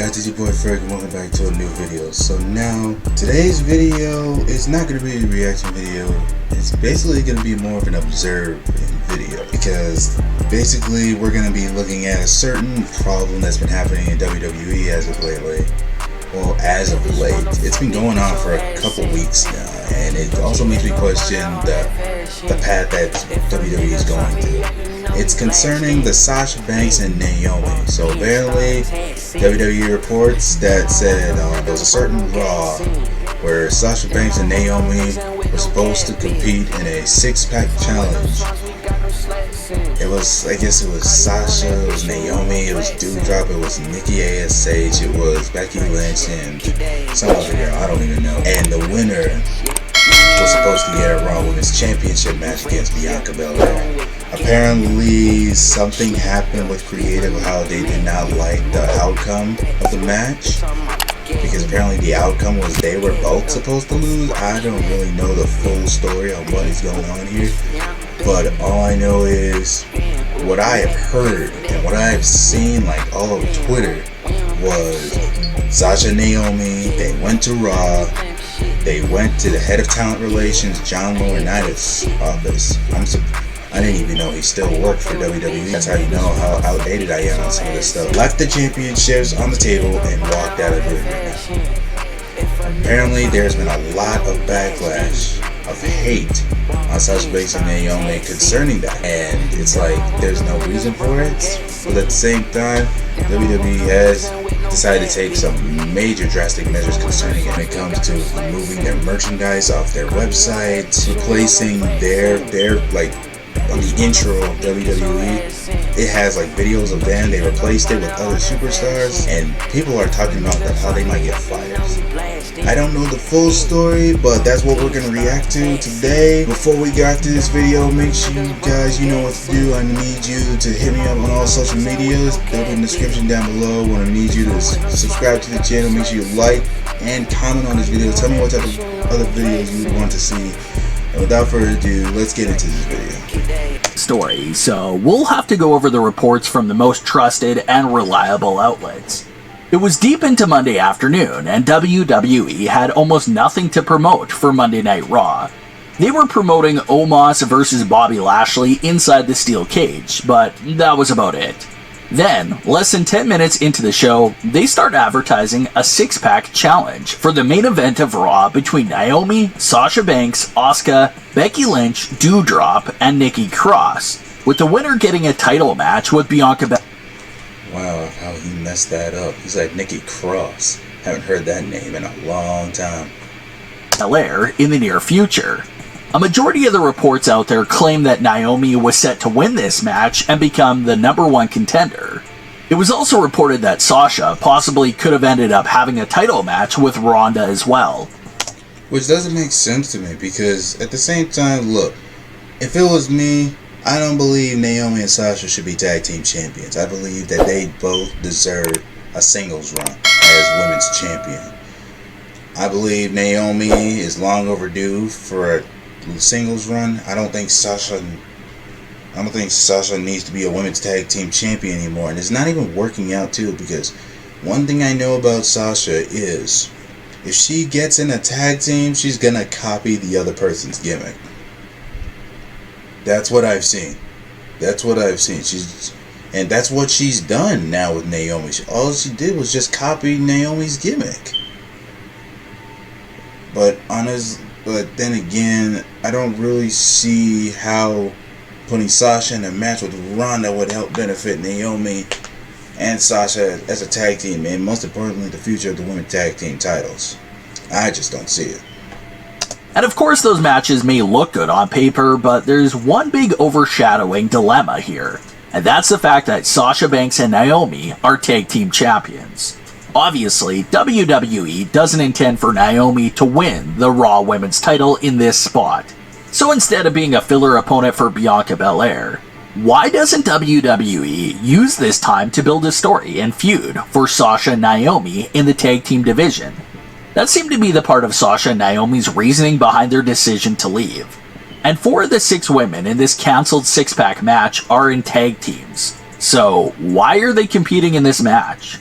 guys, it's your boy Ferg and welcome back to a new video. So now, today's video is not going to be a reaction video. It's basically going to be more of an observe video, because basically we're going to be looking at a certain problem that's been happening in WWE as of lately. Well, as of late. It's been going on for a couple weeks now, and it also makes me question the path that WWE is going through. It's concerning the Sasha Banks and Naomi. So apparently, WWE reports that said there was a certain Raw where Sasha Banks and Naomi were supposed to compete in a six-pack challenge. It was, I guess it was Sasha, it was Naomi, it was Doudrop, it was Nikki ASH, it was Becky Lynch, and some other girl, I don't even know. And the winner was supposed to get a Raw Women's Championship match against Bianca Belair. Apparently, something happened with creative, how they did not like the outcome of the match, because apparently the outcome was they were both supposed to lose. I don't really know the full story on what is going on here, but all I know is what I have heard and what I have seen, like all over Twitter, was Sasha and Naomi, they went to Raw, they went to the head of talent relations, John Laurinaitis' office. I didn't even know he still worked for WWE. That's how you know how outdated I am on some of this stuff. Left the championships on the table and walked out of the ring. Apparently, there's been a lot of backlash, of hate on Sasha Banks and Naomi concerning that. And it's like, there's no reason for it. But at the same time, WWE has decided to take some major drastic measures concerning it when it comes to removing their merchandise off their websites, replacing their like, on the intro of WWE, it has like videos of them. They replaced it with other superstars, and people are talking about how they might get fired. I don't know the full story, but that's what we're gonna react to today. Before we get to this video, make sure you guys, you know what to do. I need you to hit me up on all social medias. They'll be in the description down below. I need you to subscribe to the channel. Make sure you like and comment on this video. Tell me what type of other videos you would want to see. And without further ado, let's get into this video. Story, so we'll have to go over the reports from the most trusted and reliable outlets. It was deep into Monday afternoon, and WWE had almost nothing to promote for Monday Night Raw. They were promoting Omos versus Bobby Lashley inside the steel cage, but that was about it. Then, less than 10 minutes into the show, they start advertising a six-pack challenge for the main event of Raw between Naomi, Sasha Banks, Asuka, Becky Lynch, Doudrop, and Nikki Cross, with the winner getting a title match with Bianca Belair. Wow, how he messed that up. He's like Nikki Cross. Haven't heard that name in a long time. Belair in the near future. A majority of the reports out there claim that Naomi was set to win this match and become the #1 contender. It was also reported that Sasha possibly could have ended up having a title match with Ronda as well. Which doesn't make sense to me, because at the same time, look, if it was me, I don't believe Naomi and Sasha should be tag team champions. I believe that they both deserve a singles run as women's champion. I believe Naomi is long overdue for a singles run. I don't think Sasha needs to be a women's tag team champion anymore, and it's not even working out too, because one thing I know about Sasha is if she gets in a tag team, she's gonna copy the other person's gimmick. That's what I've seen. That's what she's done now with Naomi. All she did was just copy Naomi's gimmick. But then again, I don't really see how putting Sasha in a match with Ronda would help benefit Naomi and Sasha as a tag team, and most importantly, the future of the women's tag team titles. I just don't see it. And of course those matches may look good on paper, but there's one big overshadowing dilemma here, and that's the fact that Sasha Banks and Naomi are tag team champions. Obviously, WWE doesn't intend for Naomi to win the Raw Women's title in this spot. So instead of being a filler opponent for Bianca Belair, why doesn't WWE use this time to build a story and feud for Sasha and Naomi in the tag team division? That seemed to be the part of Sasha and Naomi's reasoning behind their decision to leave. And 4 of the 6 women in this cancelled six-pack match are in tag teams. So why are they competing in this match?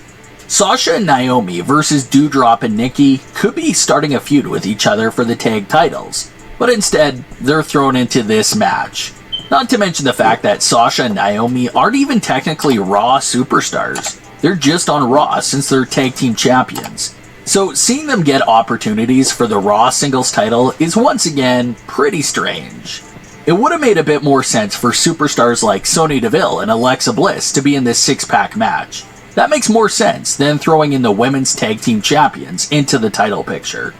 Sasha and Naomi versus Doudrop and Nikki could be starting a feud with each other for the tag titles, but instead, they're thrown into this match. Not to mention the fact that Sasha and Naomi aren't even technically Raw superstars. They're just on Raw since they're tag team champions. So seeing them get opportunities for the Raw singles title is once again pretty strange. It would have made a bit more sense for superstars like Sonya Deville and Alexa Bliss to be in this six-pack match. That makes more sense than throwing in the women's tag team champions into the title picture.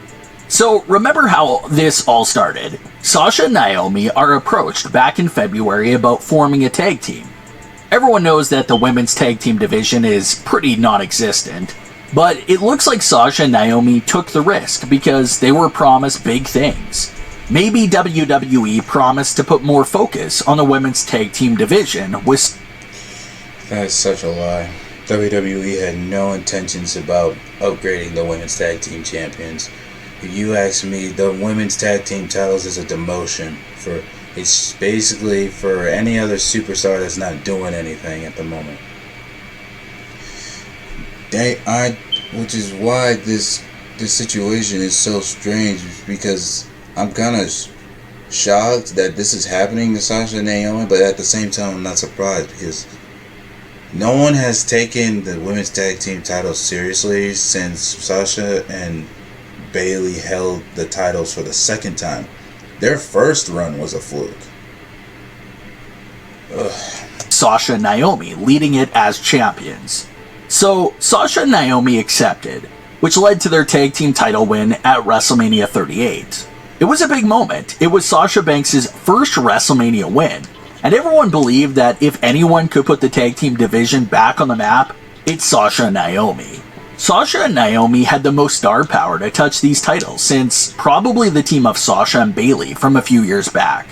So remember how this all started. Sasha and Naomi are approached back in February about forming a tag team. Everyone knows that the women's tag team division is pretty non-existent, but it looks like Sasha and Naomi took the risk because they were promised big things. Maybe WWE promised to put more focus on the women's tag team division with... That's such a lie. WWE had no intentions about upgrading the women's tag team champions. If you ask me, the women's tag team titles is a demotion. It's basically for any other superstar that's not doing anything at the moment. Which is why this situation is so strange, because I'm kind of shocked that this is happening to Sasha and Naomi, but at the same time I'm not surprised because no one has taken the women's tag team titles seriously since Sasha and Bayley held the titles for the second time. Their first run was a fluke. Ugh. Sasha and Naomi leading it as champions. So Sasha and Naomi accepted, which led to their tag team title win at WrestleMania 38. It was a big moment. It was Sasha Banks' first WrestleMania win, and everyone believed that if anyone could put the tag team division back on the map, it's Sasha and Naomi. Sasha and Naomi had the most star power to touch these titles since probably the team of Sasha and Bayley from a few years back.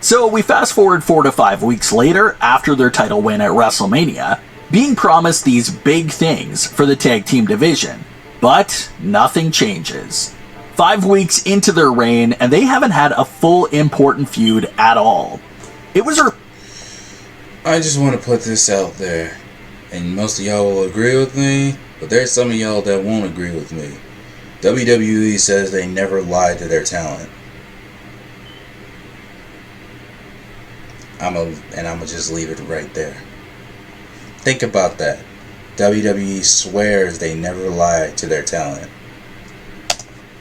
So we fast forward 4 to 5 weeks later after their title win at WrestleMania, being promised these big things for the tag team division, but nothing changes. 5 weeks into their reign and they haven't had a full important feud at all. It was I just want to put this out there, and most of y'all will agree with me, but there's some of y'all that won't agree with me. WWE says they never lied to their talent. I'm gonna just leave it right there. Think about that. WWE swears they never lie to their talent.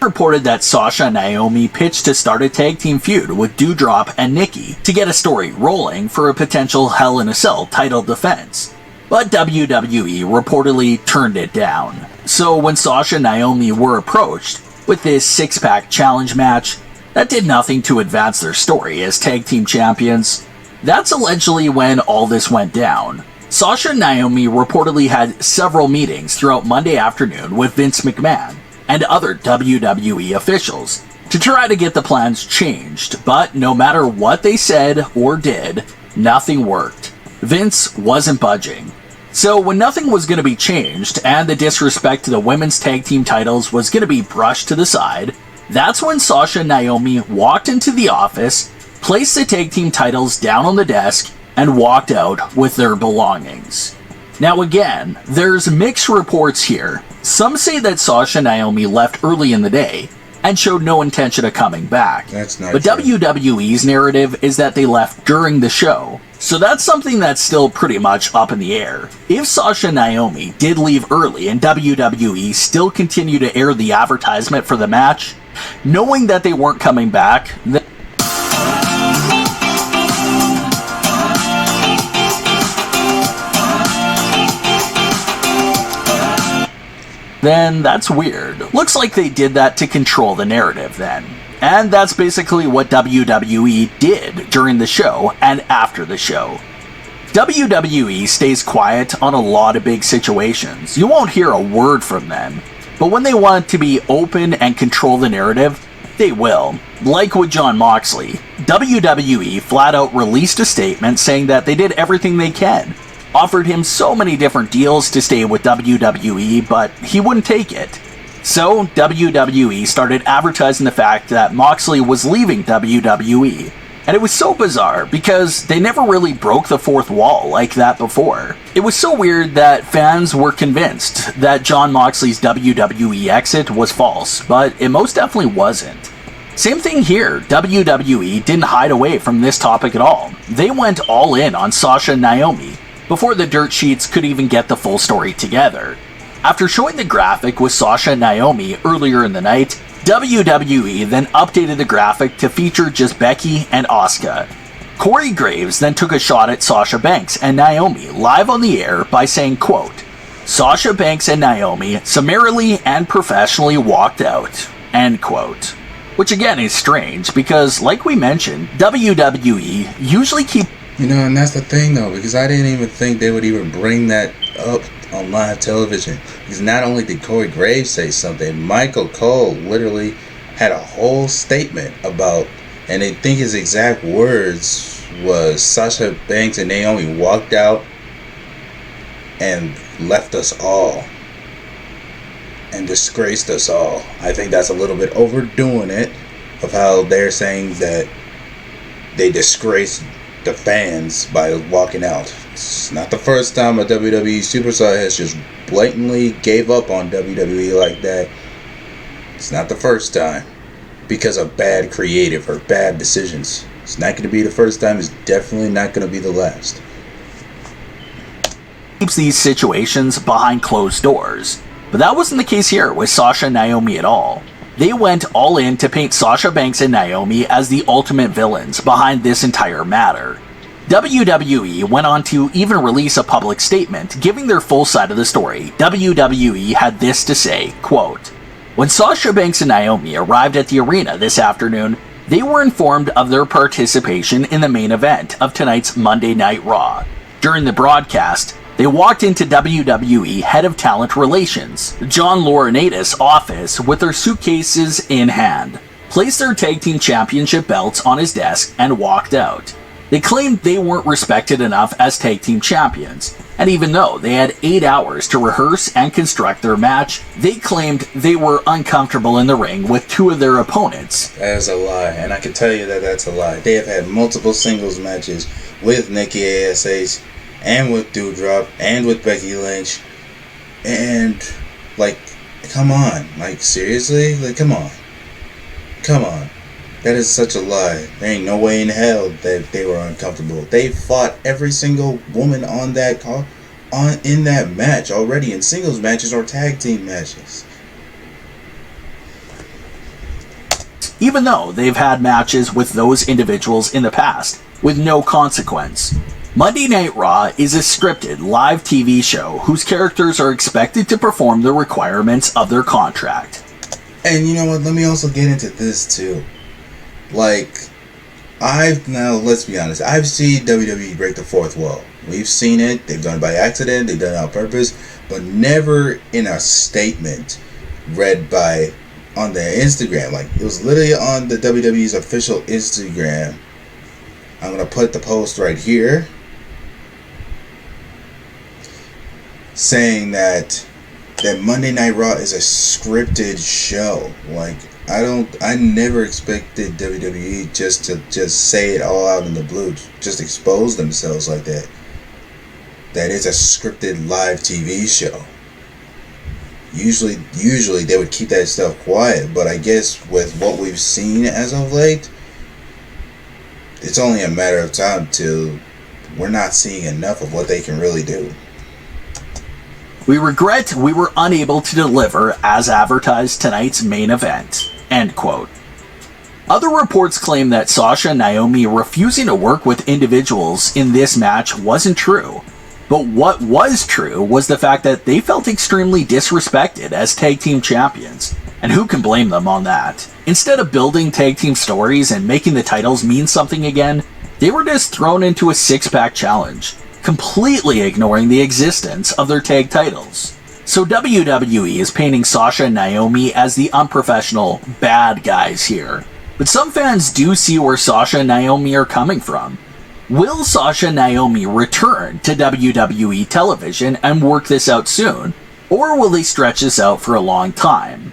reported that Sasha and Naomi pitched to start a tag team feud with Doudrop and Nikki to get a story rolling for a potential Hell in a Cell title defense. But WWE reportedly turned it down. So when Sasha and Naomi were approached with this six-pack challenge match, that did nothing to advance their story as tag team champions. That's allegedly when all this went down. Sasha and Naomi reportedly had several meetings throughout Monday afternoon with Vince McMahon and other WWE officials to try to get the plans changed, but no matter what they said or did, nothing worked. Vince wasn't budging. So when nothing was going to be changed and the disrespect to the women's tag team titles was going to be brushed to the side, that's when Sasha and Naomi walked into the office, placed the tag team titles down on the desk, and walked out with their belongings. Now again, there's mixed reports here. Some say that Sasha and Naomi left early in the day and showed no intention of coming back. That's not but true. WWE's narrative is that they left during the show. So that's something that's still pretty much up in the air. If Sasha and Naomi did leave early and WWE still continued to air the advertisement for the match, knowing that they weren't coming back, then that's weird. Looks like they did that to control the narrative then. And that's basically what WWE did during the show and after the show. WWE stays quiet on a lot of big situations. You won't hear a word from them. But when they want to be open and control the narrative, they will. Like with Jon Moxley, WWE flat out released a statement saying that they did everything they can. Offered him so many different deals to stay with WWE, but he wouldn't take it. So WWE started advertising the fact that Moxley was leaving WWE. And it was so bizarre because they never really broke the fourth wall like that before. It was so weird that fans were convinced that Jon Moxley's WWE exit was false, but it most definitely wasn't. Same thing here, WWE didn't hide away from this topic at all. They went all in on Sasha and Naomi before the dirt sheets could even get the full story together. After showing the graphic with Sasha and Naomi earlier in the night, WWE then updated the graphic to feature just Becky and Asuka. Corey Graves then took a shot at Sasha Banks and Naomi live on the air by saying, quote, "Sasha Banks and Naomi summarily and professionally walked out," end quote. Which again is strange because, like we mentioned, WWE usually keep... And that's the thing though, because I didn't even think they would even bring that up on live television. Because not only did Corey Graves say something, Michael Cole literally had a whole statement about, and I think his exact words was, Sasha Banks and Naomi walked out and left us all and disgraced us all. I think that's a little bit overdoing it, of how they're saying that they disgraced the fans by walking out. It's not the first time a WWE superstar has just blatantly gave up on WWE like that. It's not the first time because of bad creative or bad decisions. It's not going to be the first time. It's definitely not going to be the last. Keeps these situations behind closed doors. But that wasn't the case here with Sasha and Naomi at all. They went all in to paint Sasha Banks and Naomi as the ultimate villains behind this entire matter. WWE went on to even release a public statement giving their full side of the story. WWE had this to say, quote, "When Sasha Banks and Naomi arrived at the arena this afternoon, they were informed of their participation in the main event of tonight's Monday Night Raw. During the broadcast, they walked into WWE Head of Talent Relations, John Laurinaitis' office with their suitcases in hand, placed their tag team championship belts on his desk, and walked out. They claimed they weren't respected enough as tag team champions, and even though they had 8 hours to rehearse and construct their match, they claimed they were uncomfortable in the ring with two of their opponents." That is a lie, and I can tell you that that's a lie. They have had multiple singles matches with Nikki ASH, and with Doudrop, and with Becky Lynch, and, like, come on, like, seriously? Like, come on. That is such a lie. There ain't no way in hell that they were uncomfortable. They fought every single woman on that in that match already, in singles matches or tag team matches. Even though they've had matches with those individuals in the past, with no consequence. Monday Night Raw is a scripted live TV show whose characters are expected to perform the requirements of their contract. And you know what, let me also get into this too. Like, let's be honest, I've seen WWE break the fourth wall. We've seen it, they've done it by accident, they've done it on purpose, but never in a statement read on their Instagram. Like, it was literally on the WWE's official Instagram. I'm going to put the post right here, saying that Monday Night Raw is a scripted show. Like, I never expected WWE just to say it all out in the blue, just expose themselves like that. That it's a scripted live TV show. Usually they would keep that stuff quiet, but I guess with what we've seen as of late, it's only a matter of time till we're not seeing enough of what they can really do. "We regret we were unable to deliver as advertised tonight's main event," end quote. Other reports claim that Sasha and Naomi refusing to work with individuals in this match wasn't true. But what was true was the fact that they felt extremely disrespected as tag team champions. And who can blame them on that? Instead of building tag team stories and making the titles mean something again, they were just thrown into a six-pack challenge, completely ignoring the existence of their tag titles. So WWE is painting Sasha and Naomi as the unprofessional bad guys here. But some fans do see where Sasha and Naomi are coming from. Will Sasha and Naomi return to WWE television and work this out soon? Or will they stretch this out for a long time?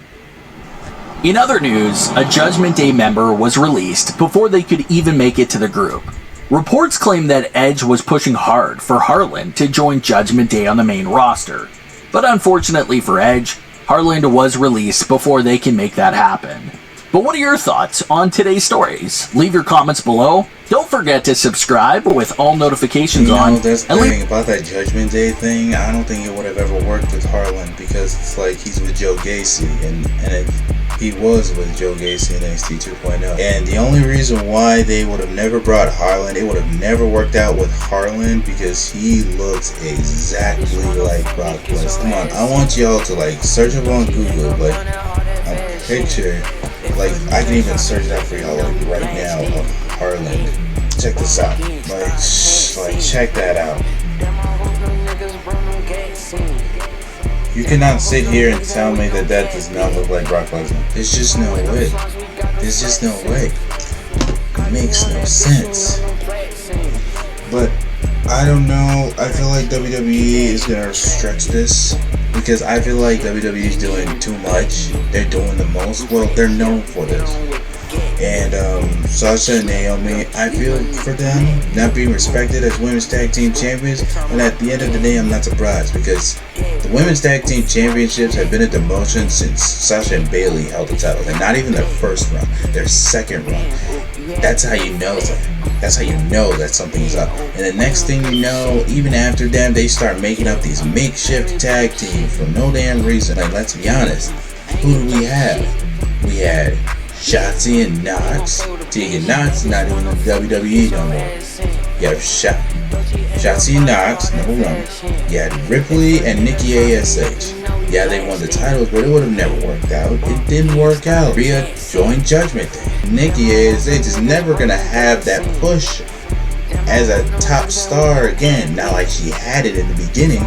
In other news, a Judgment Day member was released before they could even make it to the group. Reports claim that Edge was pushing hard for Harland to join Judgment Day on the main roster, but unfortunately for Edge, Harland was released before they can make that happen. But what are your thoughts on today's stories? Leave your comments below. Don't forget to subscribe with all notifications on. That's the thing about that Judgment Day thing. I don't think it would have ever worked with Harland because it's like he's with Joe Gacy, and he was with Joe Gacy in NXT 2.0. And the only reason why they would have never brought Harland, it would have never worked out with Harland because he looks exactly like Brock Lesnar. Come on, I want y'all to like search up on Google like a picture. Like, I can even search that for y'all like right now of Harland. Check this out. Like check that out. You cannot sit here and tell me that that does not look like Brock Lesnar. There's just no way. There's just no way. It makes no sense. But I don't know. I feel like WWE is gonna stretch this because I feel like WWE is doing too much. They're doing the most. Well, they're known for this. And Sasha and Naomi, I feel for them not being respected as women's tag team champions. And at the end of the day, I'm not surprised because the women's tag team championships have been a demotion since Sasha and Bayley held the titles, and not even their first run, their second run. That's how you know that. That's how you know that something's up. And the next thing you know, even after them, they start making up these makeshift tag teams for no damn reason. Like, let's be honest, who do we have? We had Shotzi and Knox. Tegan Knox not even in WWE no more. You have Shotzi and Knox, number one. You had Ripley and Nikki ASH. Yeah, they won the titles, but it would have never worked out. It didn't work out. Rhea joined Judgment Day. Nikki ASH is never gonna have that push as a top star again. Not like she had it in the beginning,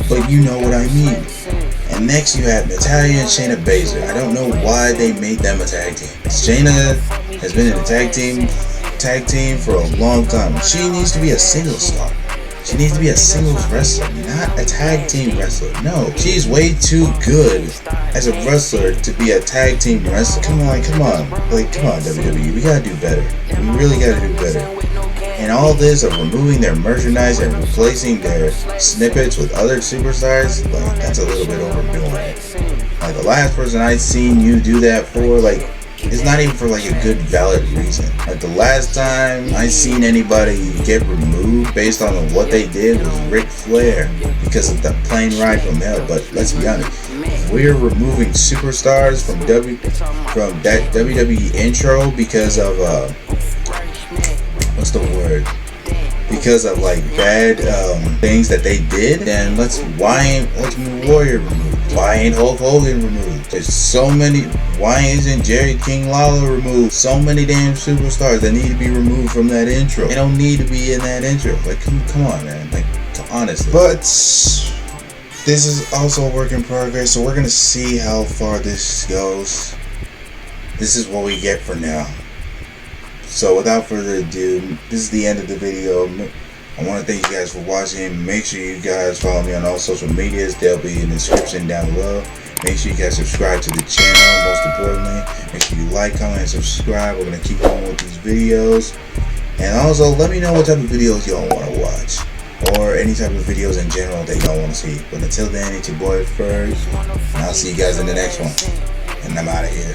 but you know what I mean. And next you have Natalya and Shayna Baszler. I don't know why they made them a tag team. Shayna has been in a tag team for a long time. She needs to be a single star. She needs to be a singles wrestler, not a tag team wrestler. No, she's way too good as a wrestler to be a tag team wrestler. Come on, WWE. We gotta do better. We really gotta do better. And all this of removing their merchandise and replacing their snippets with other superstars, like, that's a little bit overdoing it. Like, the last person I seen you do that for, like, it's not even for like a good valid reason. Like, the last time I seen anybody get removed based on what they did was Ric Flair because of the plane ride from hell. But let's be honest, if we're removing superstars from that WWE intro because of what's the word? Because of like bad things that they did, then why ain't Ultimate Warrior removed? Why ain't Hulk Hogan removed? There's so many. Why isn't Jerry King Lawler removed? So many damn superstars that need to be removed from that intro. They don't need to be in that intro. Like, come on, man. Like, honestly. But this is also a work in progress, so we're gonna see how far this goes. This is what we get for now. So without further ado, this is the end of the video. I want to thank you guys for watching. Make sure you guys follow me on all social medias. They'll be in the description down below. Make sure you guys subscribe to the channel. Most importantly, make sure you like, comment, and subscribe. We're going to keep going with these videos. And also, let me know what type of videos y'all want to watch. Or any type of videos in general that y'all want to see. But until then, it's your boy Ferg. And I'll see you guys in the next one. And I'm out of here.